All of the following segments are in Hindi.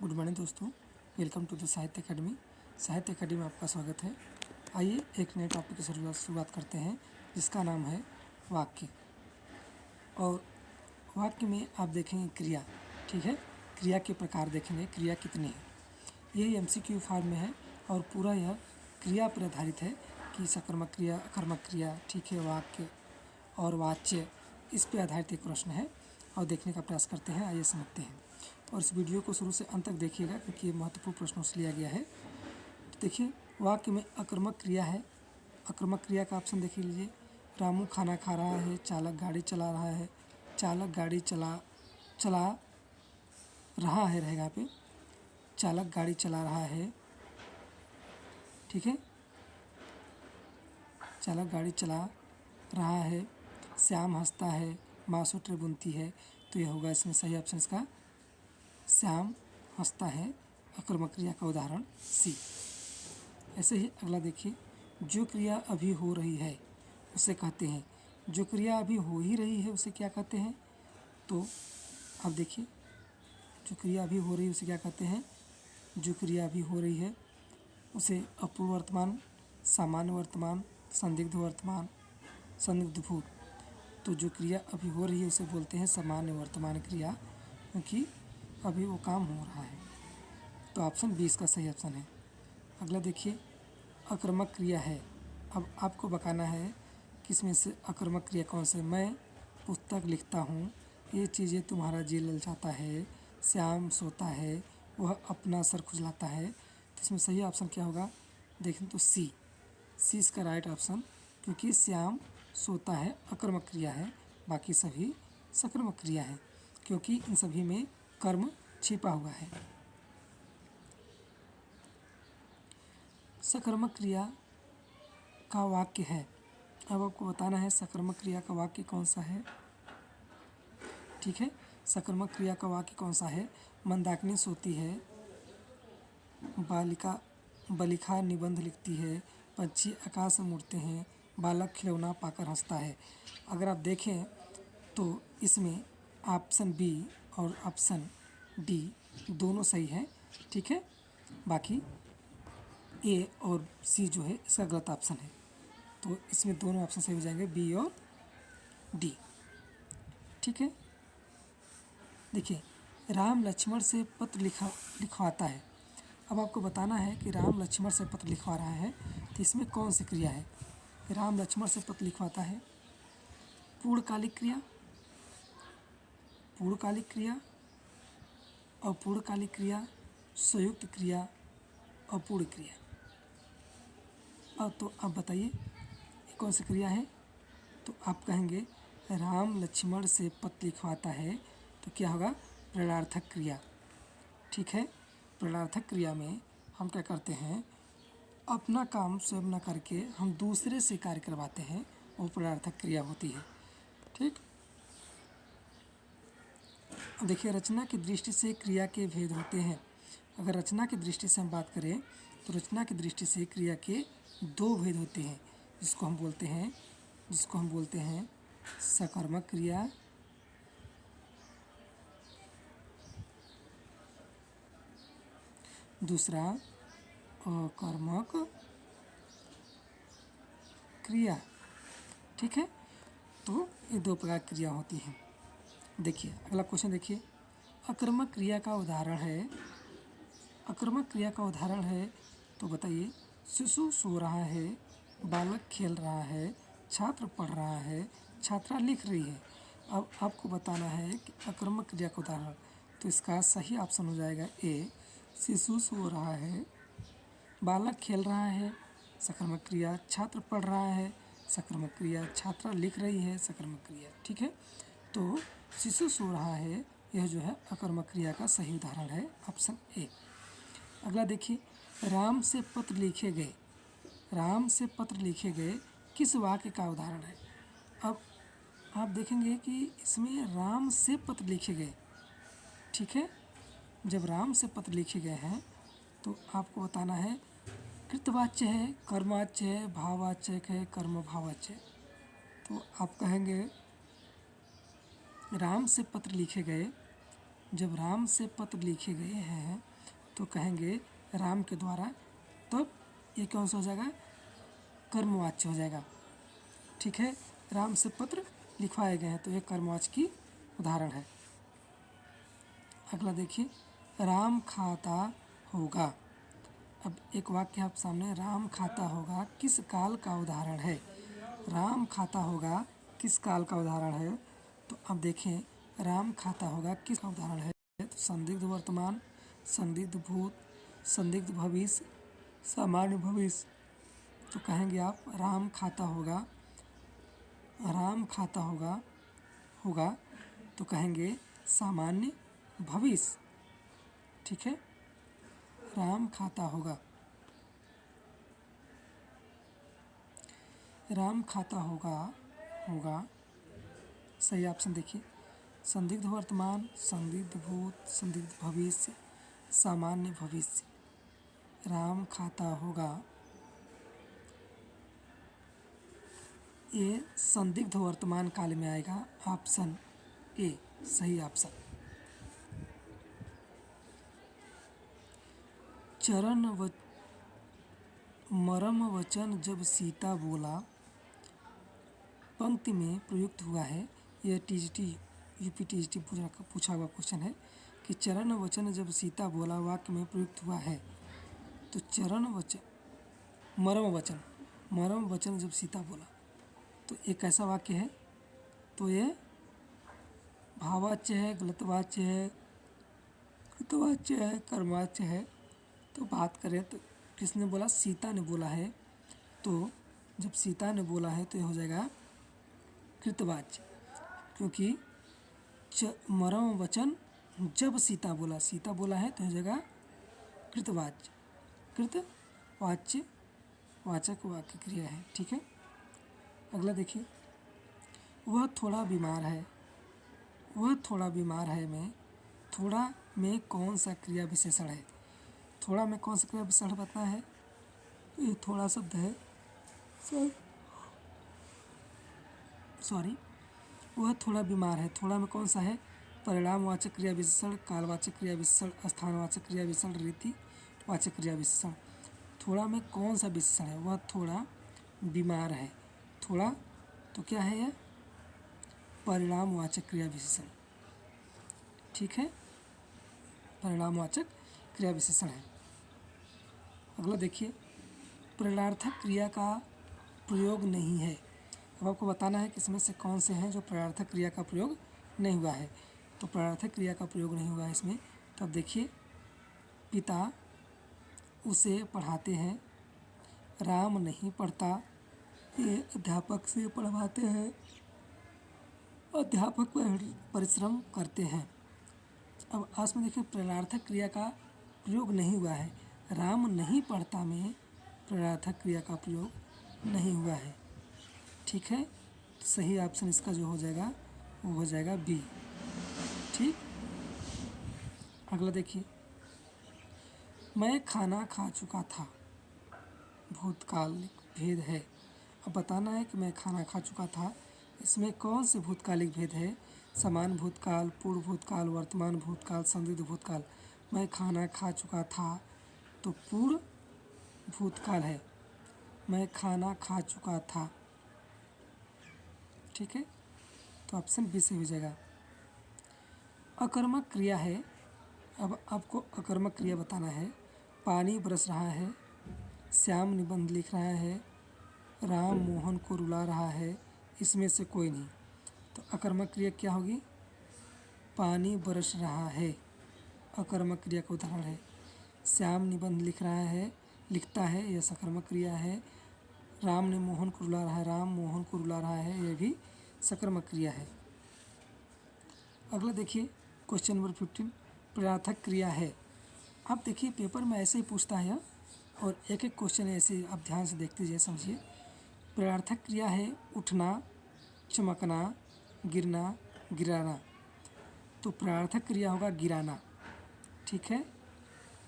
गुड मॉर्निंग दोस्तों, वेलकम टू द साहित्य अकेडमी। साहित्य अकेडमी में आपका स्वागत है। आइए एक नए टॉपिक की शुरुआत करते हैं, जिसका नाम है वाक्य। और वाक्य में आप देखेंगे क्रिया, ठीक है। क्रिया के प्रकार देखेंगे, क्रिया कितनी है। ये MCQ फॉर्म में है और पूरा यह क्रिया पर आधारित है कि सकर्मक क्रिया, अकर्मक क्रिया, ठीक है, वाक्य और वाच्य, इस पे आधारित एक प्रश्न है और देखने का प्रयास करते हैं। आइए समझते हैं और इस वीडियो को शुरू से अंत तक देखिएगा, क्योंकि ये महत्वपूर्ण प्रश्नों से लिया गया है। तो देखिए, वाक्य में अकर्मक क्रिया है। अकर्मक क्रिया का ऑप्शन देख लीजिए। रामू खाना खा रहा है, चालक गाड़ी चला रहा है। चालक गाड़ी चला रहा है रहेगा पे, चालक गाड़ी चला रहा है, ठीक है। चालक गाड़ी चला रहा है। श्याम हंसता है, माँ स्वेटर बुनती है। तो यह होगा इसमें सही ऑप्शन इसका श्याम हंसता है, अकर्मक क्रिया का उदाहरण सी। ऐसे ही अगला देखिए, जो क्रिया अभी हो रही है उसे कहते हैं। जो क्रिया अभी हो ही रही है उसे क्या कहते हैं? तो आप देखिए, जो क्रिया अभी हो रही है उसे क्या कहते हैं? जो क्रिया अभी हो रही है उसे अपूर्व वर्तमान, सामान्य वर्तमान, संदिग्ध वर्तमान, संदिग्ध भूत। तो जो क्रिया अभी हो रही है उसे बोलते हैं सामान्य वर्तमान क्रिया, क्योंकि अभी वो काम हो रहा है। तो ऑप्शन 20 का सही ऑप्शन है। अगला देखिए, अकर्मक क्रिया है। अब आपको बताना है कि इसमें से अकर्मक क्रिया कौन से। मैं पुस्तक लिखता हूँ, ये चीज़ें तुम्हारा जी ललचाता है, श्याम सोता है, वह अपना सर खुजलाता है। तो इसमें सही ऑप्शन क्या होगा? देखें तो सी इसका राइट ऑप्शन, क्योंकि श्याम सोता है अकर्मक क्रिया है, बाकी सभी सकर्मक क्रिया है, क्योंकि इन सभी में कर्म छिपा हुआ है। सकर्मक क्रिया का वाक्य है। अब आपको बताना है सकर्मक क्रिया का वाक्य कौन सा है, ठीक है। सकर्मक क्रिया का वाक्य कौन सा है? मंदाकिनी सोती है, बालिका निबंध लिखती है, पक्षी आकाश में उड़ते हैं, बालक खिलौना पाकर हंसता है। अगर आप देखें तो इसमें ऑप्शन बी और ऑप्शन डी दोनों सही है, ठीक है। बाकी ए और सी जो है इसका गलत ऑप्शन है। तो इसमें दोनों ऑप्शन सही हो जाएंगे, बी और डी, ठीक है। देखिए, राम लक्ष्मण से पत्र लिखवाता है। अब आपको बताना है कि राम लक्ष्मण से पत्र लिखवा रहा है, तो इसमें कौन सी क्रिया है? राम लक्ष्मण से पत्र लिखवाता है, पूर्णकालिक क्रिया, पूर्णकालिक क्रिया, अपूर्णकालिक क्रिया, संयुक्त क्रिया, अपूर्ण क्रिया। अब तो आप बताइए ये कौन सी क्रिया है? तो आप कहेंगे राम लक्ष्मण से पत्र लिखवाता है, तो क्या होगा? प्रेरणार्थक क्रिया, ठीक है। प्रेरणार्थक क्रिया में हम क्या करते हैं, अपना काम स्वयं न करके हम दूसरे से कार्य करवाते हैं, वो प्रेरणार्थक क्रिया होती है, ठीक। देखिए, रचना की दृष्टि से क्रिया के भेद होते हैं। अगर रचना की दृष्टि से हम बात करें तो रचना की दृष्टि से क्रिया के दो भेद होते हैं, जिसको हम बोलते हैं सकर्मक क्रिया दूसरा अकर्मक क्रिया, ठीक है। तो ये दो प्रकार की क्रिया होती हैं। देखिए अगला क्वेश्चन देखिए, अकर्मक क्रिया का उदाहरण है। अकर्मक क्रिया का उदाहरण है तो बताइए, शिशु सो रहा है, बालक खेल रहा है, छात्र पढ़ रहा है, छात्रा लिख रही है। अब आपको बताना है कि अकर्मक क्रिया का उदाहरण, तो इसका सही ऑप्शन हो जाएगा ए, शिशु सो रहा है, बालक खेल रहा है, सकर्मक क्रिया, छात्र पढ़ रहा है, सकर्मक क्रिया, छात्रा लिख रही है, सकर्मक क्रिया, ठीक है। तो शिशु सो रहा है, यह जो है अकर्मक क्रिया का सही उदाहरण है, ऑप्शन ए। अगला देखिए, राम से पत्र लिखे गए। राम से पत्र लिखे गए किस वाक्य का उदाहरण है? अब आप देखेंगे कि इसमें राम से पत्र लिखे गए, ठीक है। जब राम से पत्र लिखे गए हैं तो आपको बताना है कृतवाच्य है, कर्मवाच्य है, भाववाच्य है, कर्म भाववाच्य है। तो आप कहेंगे राम से पत्र लिखे गए। जब राम से पत्र लिखे गए हैं तो कहेंगे राम के द्वारा, तब ये कौन सा हो जाएगा, कर्मवाच्य हो जाएगा। ठीक है, राम से पत्र लिखवाए गए हैं तो ये कर्मवाच्य की उदाहरण है। अगला देखिए, राम खाता होगा। अब एक वाक्य आप सामने, राम खाता होगा किस काल का उदाहरण है। राम खाता होगा किस काल का उदाहरण है, तो अब देखें राम खाता होगा किस का उदाहरण है, तो संदिग्ध वर्तमान, संदिग्ध भूत, संदिग्ध भविष्य, सामान्य भविष्य। तो कहेंगे आप राम खाता होगा, राम खाता होगा होगा तो कहेंगे सामान्य भविष्य। ठीक है, राम खाता होगा, राम खाता होगा होगा सही ऑप्शन देखिए, संदिग्ध वर्तमान, संदिग्ध भूत, संदिग्ध भविष्य, सामान्य भविष्य। राम खाता होगा, ये संदिग्ध वर्तमान काल में आएगा, ऑप्शन ए सही ऑप्शन। चरण व मरम वचन जब सीता बोला पंक्ति में प्रयुक्त हुआ है। यह टीजीटी यूपी टीजीटी पूछा हुआ क्वेश्चन है कि चरण वचन जब सीता बोला वाक्य में प्रयुक्त हुआ है। तो चरण वचन, मरम वचन जब सीता बोला, तो एक कैसा वाक्य है, तो ये भाववाच्य है, गलतवाच्य है, कृतवाच्य है, कर्मवाच्य है। तो बात करें तो किसने बोला, सीता ने बोला है, तो जब सीता ने बोला है तो ये हो जाएगा कृतवाच्य, क्योंकि मरम वचन जब सीता बोला है तो हो जाएगा कृतवाच्य, कृतवाच्य वाचक वाक्य क्रिया है। ठीक है, अगला देखिए, वह थोड़ा बीमार है, वह थोड़ा बीमार है में थोड़ा में कौन सा क्रिया विशेषण है। थोड़ा में कौन सा क्रिया विशेषण बताना है, ये थोड़ा शब्द है, सॉरी, वह थोड़ा बीमार है, थोड़ा में कौन सा है, परिणामवाचक क्रिया विशेषण, कालवाचक क्रिया विशेषण, स्थानवाचक क्रिया विशेषण, रीतिवाचक क्रिया विशेषण। थोड़ा में कौन सा विशेषण है, वह थोड़ा बीमार है, थोड़ा तो क्या है यह, परिणामवाचक क्रिया विशेषण। ठीक है, परिणामवाचक क्रिया विशेषण है। अगला देखिए, प्रेरणार्थक क्रिया का प्रयोग नहीं है। अब आपको बताना है कि इसमें से कौन से हैं जो प्रेरणार्थक क्रिया का प्रयोग नहीं हुआ है। तो प्रेरणार्थक क्रिया का प्रयोग नहीं हुआ है इसमें, तो अब देखिए, पिता उसे पढ़ाते हैं, राम नहीं पढ़ता, ये अध्यापक से पढ़वाते हैं, अध्यापक परिश्रम करते हैं। अब आस में देखिए, प्रेरणार्थक क्रिया का प्रयोग नहीं हुआ है, राम नहीं पढ़ता में प्रेरणार्थक क्रिया का प्रयोग नहीं हुआ है। ठीक है, तो सही ऑप्शन इसका जो हो जाएगा वो हो जाएगा बी। ठीक, अगला देखिए, मैं खाना खा चुका था, भूतकालिक भेद है। अब बताना है कि मैं खाना खा चुका था, इसमें कौन से भूतकालिक भेद है, समान भूतकाल, पूर्व भूतकाल, वर्तमान भूतकाल, संदिग्ध भूतकाल। मैं खाना खा चुका था तो पूर्व भूतकाल है, मैं खाना खा चुका था। ठीक है, तो ऑप्शन बी से हो जाएगा। अकर्मक क्रिया है, अब आपको अकर्मक क्रिया बताना है। पानी बरस रहा है, श्याम निबंध लिख रहा है, राम मोहन को रुला रहा है, इसमें से कोई नहीं। तो अकर्मक क्रिया क्या होगी, पानी बरस रहा है, अकर्मक क्रिया का उदाहरण है। श्याम निबंध लिख रहा है, लिखता है, यह सकर्मक क्रिया है। राम ने मोहन को रुला रहा है, राम मोहन को रुला रहा है, यह भी सकर्मक क्रिया है। अगला देखिए, क्वेश्चन नंबर 15, प्रेरणार्थक क्रिया है। आप देखिए पेपर में ऐसे ही पूछता है और एक एक क्वेश्चन ऐसे आप ध्यान से देखते जाइए, समझिए। प्रेरणार्थक क्रिया है उठना, चमकना, गिरना, गिराना। तो प्रेरणार्थक क्रिया होगा गिराना। ठीक है,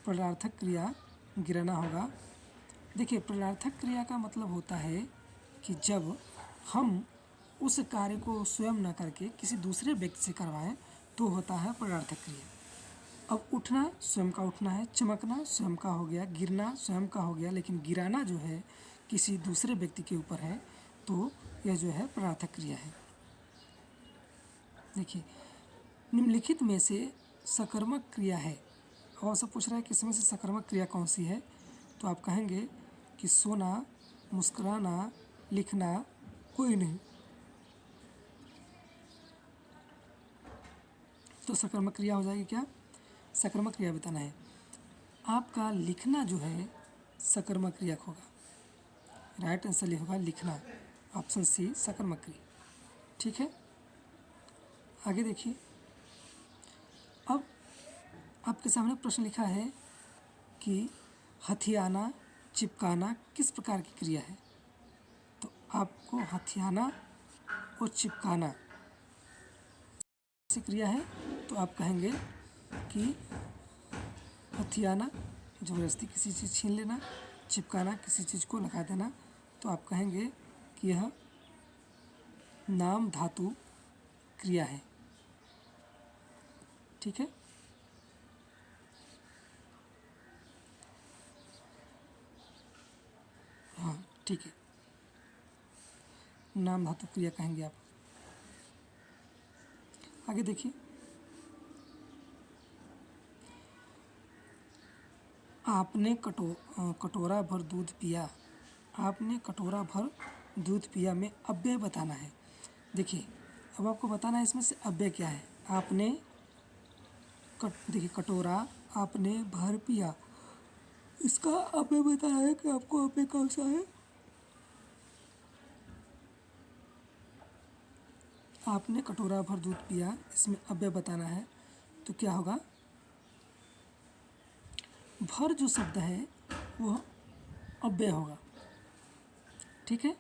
प्रेरणार्थक क्रिया गिराना होगा। देखिए, प्रेरणार्थक क्रिया का मतलब होता है कि जब हम उस कार्य को स्वयं न करके किसी दूसरे व्यक्ति से करवाएं तो होता है प्रेरणार्थक क्रिया। अब उठना स्वयं का उठना है, चमकना स्वयं का हो गया, गिरना स्वयं का हो गया, लेकिन गिराना जो है किसी दूसरे व्यक्ति के ऊपर है, तो यह जो है प्रार्थक क्रिया है। देखिए, निम्नलिखित में से सकर्मक क्रिया है, और सब पूछ रहा है कि इसमें से सकर्मक क्रिया कौन सी है, तो आप कहेंगे कि सोना, मुस्कुराना, लिखना, कोई नहीं। तो सकर्मक क्रिया हो जाएगी क्या? सकर्मक क्रिया बताना है। आपका लिखना जो है सकर्मक क्रिया होगा, राइट आंसर लिखोगा लिखना, ऑप्शन सी सकर्मक क्रिया। ठीक है, आगे देखिए। अब आपके सामने प्रश्न लिखा है कि हथियाना, चिपकाना किस प्रकार की क्रिया है। तो आपको हथियाना और चिपकाना ऐसी क्रिया है, तो आप कहेंगे कि हथियाना ज़बरदस्ती किसी चीज़ छीन लेना, चिपकाना किसी चीज़ को लगा देना, तो आप कहेंगे कि यह नाम धातु क्रिया है। ठीक है, हाँ ठीक है, नाम धातु क्रिया कहेंगे आप। आगे देखिए, आपने कटोरा भर दूध पिया, आपने कटोरा भर दूध पिया में अव्यय बताना है। देखिए, अब आपको बताना है इसमें से अव्यय क्या है। आपने देखिए कटोरा आपने भर पिया, इसका अव्यय बताना है कि आपको अव्यय कौन सा है। आपने कटोरा भर दूध पिया, इसमें अव्यय बताना है, तो क्या होगा, भर जो शब्द है वह अव्यय होगा। ठीक है,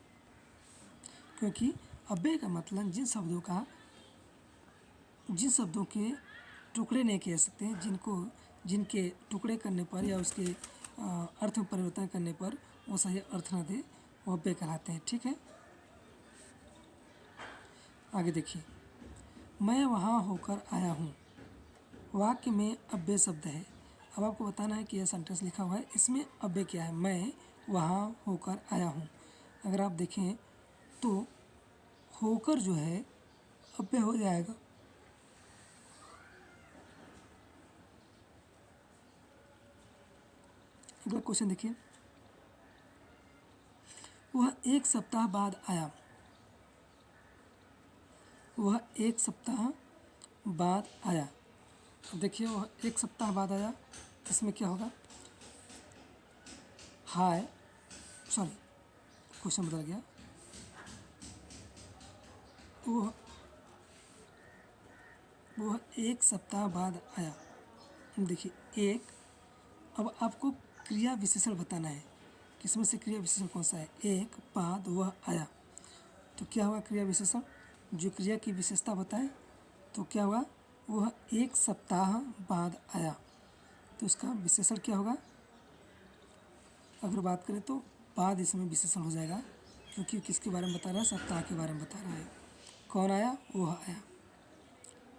क्योंकि अव्यय का मतलब जिन शब्दों के टुकड़े नहीं किए सकते हैं, जिनके टुकड़े करने पर या उसके अर्थ में परिवर्तन करने पर वो सही अर्थ न दे, वो अव्यय कहलाते हैं। ठीक है, आगे देखिए, मैं वहाँ होकर आया हूँ, वाक्य में अव्यय शब्द है। अब आपको बताना है कि यह सेंटेंस लिखा हुआ है, इसमें अव्यय क्या है। मैं वहाँ होकर आया हूँ, अगर आप देखें तो होकर जो है अव्यय हो जाएगा। अगला क्वेश्चन देखिए, वह एक सप्ताह बाद आया, वह एक सप्ताह बाद आया। अब देखिए, वह एक सप्ताह बाद आया, इसमें क्या होगा, हाय सॉरी क्वेश्चन बदल गया, वह एक सप्ताह बाद आया। देखिए एक, अब आपको क्रिया विशेषण बताना है, किसमें से क्रिया विशेषण कौन सा है। एक बाद वह आया, तो क्या हुआ क्रिया विशेषण, जो क्रिया की विशेषता बताए, तो क्या हुआ, वह एक सप्ताह बाद आया, तो उसका विशेषण क्या होगा। अगर बात करें तो बाद इसमें विशेषण हो जाएगा, क्योंकि किसके बारे में बता रहा है, सप्ताह के बारे में बता रहा है। कौन आया, वह आया।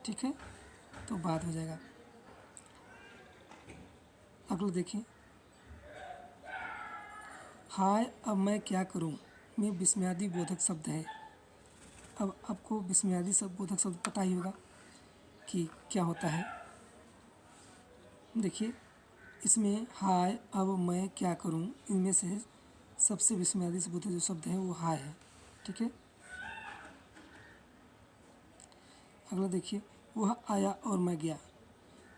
ठीक है, तो बाद हो जाएगा। अगला देखिए, हाय अब मैं क्या करूं में विस्मयादि बोधक शब्द है। अब आपको विस्मयादि शब्द बोधक शब्द पता ही होगा कि क्या होता है। देखिए, इसमें हाय अब मैं क्या करूं, इनमें से सबसे विस्मयादि बोधक जो शब्द है वो हाय है। ठीक है, अगला देखिए, वह आया और मैं गया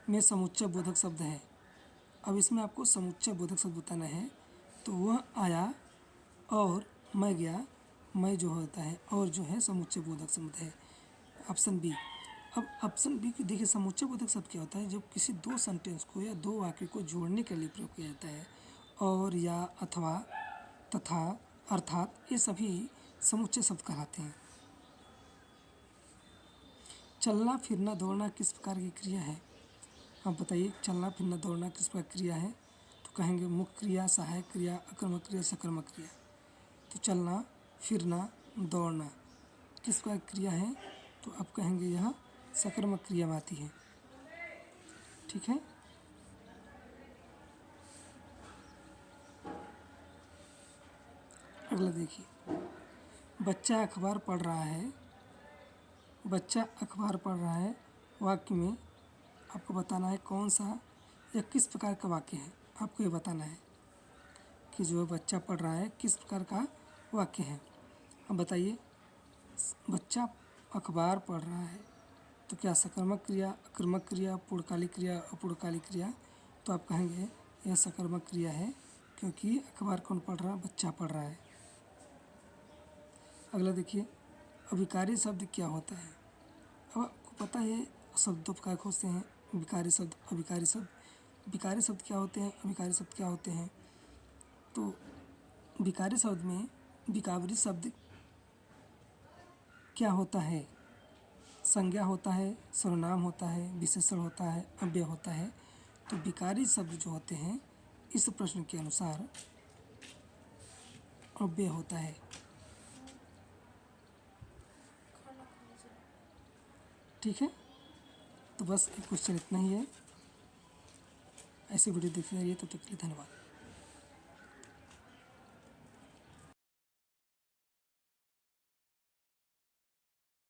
में समुच्चय बोधक शब्द है। अब इसमें आपको समुच्चय बोधक शब्द बताना है, तो वह आया और मैं गया, मैं जो होता है और जो है समुच्चय बोधक शब्द है, ऑप्शन बी। अब ऑप्शन बी की देखिए, समुच्चय बोधक शब्द क्या होता है, जब किसी दो सेंटेंस को या दो वाक्य को जोड़ने के लिए प्रयोग किया जाता है, और या अथवा तथा अर्थात, ये सभी समुच्चय शब्द कहलाते हैं। चलना फिरना दौड़ना किस प्रकार की क्रिया है। आप बताइए, चलना फिरना दौड़ना किस प्रकार की क्रिया है, तो कहेंगे मुख्य क्रिया, सहायक क्रिया, अकर्मक क्रिया, सकर्मक क्रिया। तो चलना फिरना दौड़ना किस प्रकार की क्रिया है, तो आप कहेंगे यह सकर्मक क्रिया में आती है। ठीक है। अगला देखिए, बच्चा अखबार पढ़ रहा है। बच्चा अखबार पढ़ रहा है वाक्य में आपको बताना है कौन सा या किस प्रकार का वाक्य है। आपको ये बताना है कि जो बच्चा पढ़ रहा है किस प्रकार का वाक्य है। अब बताइए, बच्चा अखबार पढ़ रहा है तो क्या सकर्मक क्रिया, अकर्मक क्रिया, पूर्णकालिक क्रिया, अपूर्णकालिक क्रिया? तो आप कहेंगे यह सकर्मक क्रिया है, क्योंकि अखबार कौन पढ़ रहा है? बच्चा पढ़ रहा है। अगला देखिए, अभिकारी शब्द क्या होता है? अब आपको पता है शब्द दो प्रकार के होते हैं, विकारी शब्द, अभिकारी शब्द। विकारी शब्द क्या होते हैं, अभिकारी शब्द क्या होते हैं? तो विकारी शब्द में विकावरी शब्द क्या होता है? संज्ञा होता है, सर्वनाम होता है, विशेषण होता है, अव्यय होता है। तो विकारी शब्द जो होते हैं इस प्रश्न के अनुसार अव्यय होता है। ठीक है, तो बस क्वेश्चन इतना ही है। ऐसे वीडियो देखते रहिए, तब तक के लिए धन्यवाद।